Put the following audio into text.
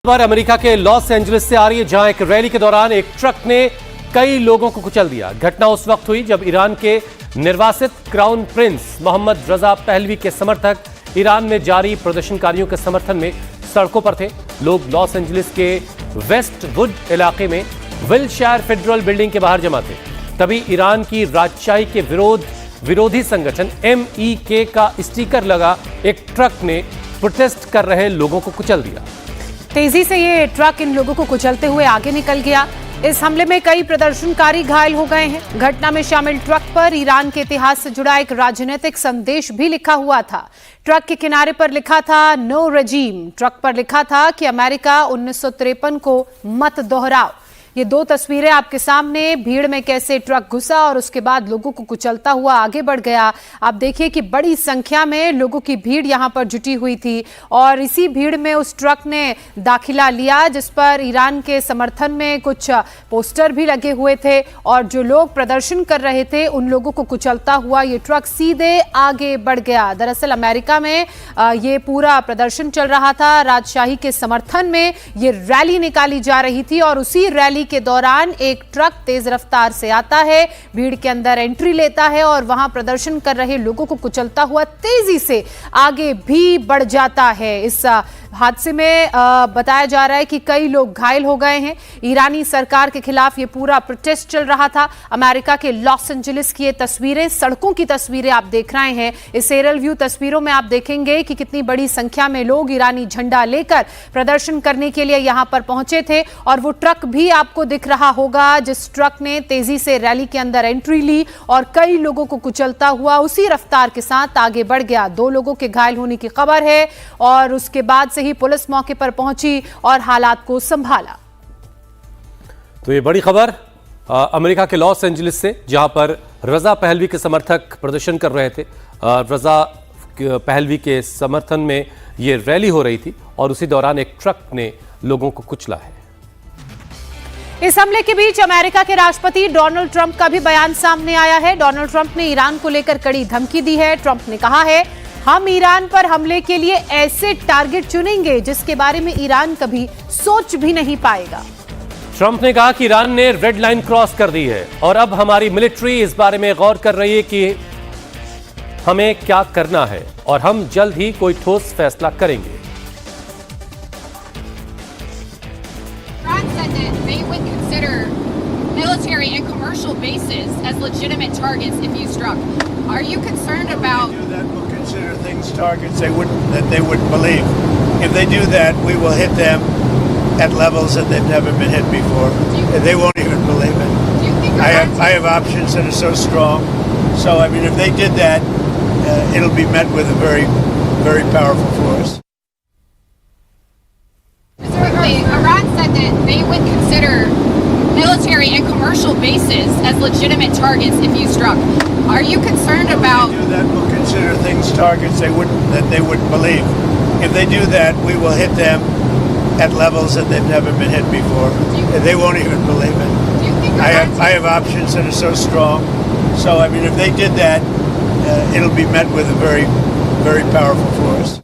खबर अमेरिका के Los Angeles से आ रही है, जहां एक रैली के दौरान एक ट्रक ने कई लोगों को कुचल दिया। घटना उस वक्त हुई जब ईरान के निर्वासित crown prince Mohammad Reza Pahlavi के समर्थक ईरान में जारी प्रदर्शनकारियों के समर्थन में सड़कों पर थे। लोग लॉस एंजलिस के वेस्ट वुड इलाके में विलशायर फेडरल बिल्डिंग के बाहर जमा थे। तभी ईरान की राजशाही के विरोधी संगठन MEK का स्टिकर लगा एक ट्रक ने प्रोटेस्ट कर रहे लोगों को कुचल दिया। तेजी से ये ट्रक इन लोगों को कुचलते हुए आगे निकल गया। इस हमले में कई प्रदर्शनकारी घायल हो गए हैं। घटना में शामिल ट्रक पर ईरान के इतिहास से जुड़ा एक राजनीतिक संदेश भी लिखा हुआ था। ट्रक के किनारे पर लिखा था नो रजीम। ट्रक पर लिखा था कि अमेरिका 1953 को मत दोहराओ। ये दो तस्वीरें आपके सामने, भीड़ में कैसे ट्रक घुसा और उसके बाद लोगों को कुचलता हुआ आगे बढ़ गया। आप देखिए कि बड़ी संख्या में लोगों की भीड़ यहां पर जुटी हुई थी और इसी भीड़ में उस ट्रक ने दाखिला लिया जिस पर ईरान के समर्थन में कुछ पोस्टर भी लगे हुए थे और जो लोग प्रदर्शन कर रहे थे उन लोगों को कुचलता हुआ ये ट्रक सीधे आगे बढ़ गया। दरअसल अमेरिका में ये पूरा प्रदर्शन चल रहा था। राजशाही के समर्थन में ये रैली निकाली जा रही थी और उसी रैली के दौरान एक ट्रक तेज रफ्तार से आता है, भीड़ के अंदर एंट्री लेता है और वहां प्रदर्शन कर रहे लोगों को कुचलता हुआ तेजी से आगे भी बढ़ जाता है। इस हादसे में बताया जा रहा है कि कई लोग घायल हो गए हैं। ईरानी सरकार के खिलाफ ये पूरा प्रोटेस्ट चल रहा था। अमेरिका के लॉस एंजलिस की ये तस्वीरें, सड़कों की तस्वीरें आप देख रहे हैं। इस एरियल व्यू तस्वीरों में आप देखेंगे कि कितनी बड़ी संख्या में लोग ईरानी झंडा लेकर प्रदर्शन करने के लिए यहां पर पहुंचे थे और वो ट्रक भी आपको दिख रहा होगा जिस ट्रक ने तेजी से रैली के अंदर एंट्री ली और कई लोगों को कुचलता हुआ उसी रफ्तार के साथ आगे बढ़ गया। 2 लोगों के घायल होने की खबर है और उसके बाद से ही पुलिस मौके पर पहुंची और हालात को संभाला। तो ये बड़ी खबर अमेरिका के लॉस एंजलिस से, जहां पर रजा पहलवी के समर्थक प्रदर्शन कर रहे थे। रजा पहलवी के समर्थन में ये रैली हो रही थी और उसी दौरान एक ट्रक ने लोगों को कुचला है। इस हमले के बीच अमेरिका के राष्ट्रपति डोनाल्ड ट्रंप का भी बयान सामने आया है। डोनाल्ड ट्रंप ने ईरान को लेकर कड़ी धमकी दी है। ट्रंप ने कहा है, हम ईरान पर हमले के लिए ऐसे टारगेट चुनेंगे जिसके बारे में ईरान कभी सोच भी नहीं पाएगा। ट्रंप ने कहा कि ईरान ने रेड लाइन क्रॉस कर दी है और अब हमारी मिलिट्री इस बारे में गौर कर रही है कि हमें क्या करना है और हम जल्द ही कोई ठोस फैसला करेंगे। Military and commercial bases as legitimate targets if you struck. Are you concerned about that? We'll consider things targets they wouldn't believe. If they do that, we will hit them at levels that they've never been hit before. They won't even believe it. Do you think I have options that are so strong. So I mean, if they did that, it'll be met with a very, very powerful force. Specifically, Iran said that they would consider military and commercial bases as legitimate targets if you struck. Are you concerned about If they do that, we'll consider things targets they wouldn't believe. If they do that, we will hit them at levels that they've never been hit before. They won't even believe it. do you think I have options that are so strong. So I mean, if they did that, it'll be met with a very, very powerful force.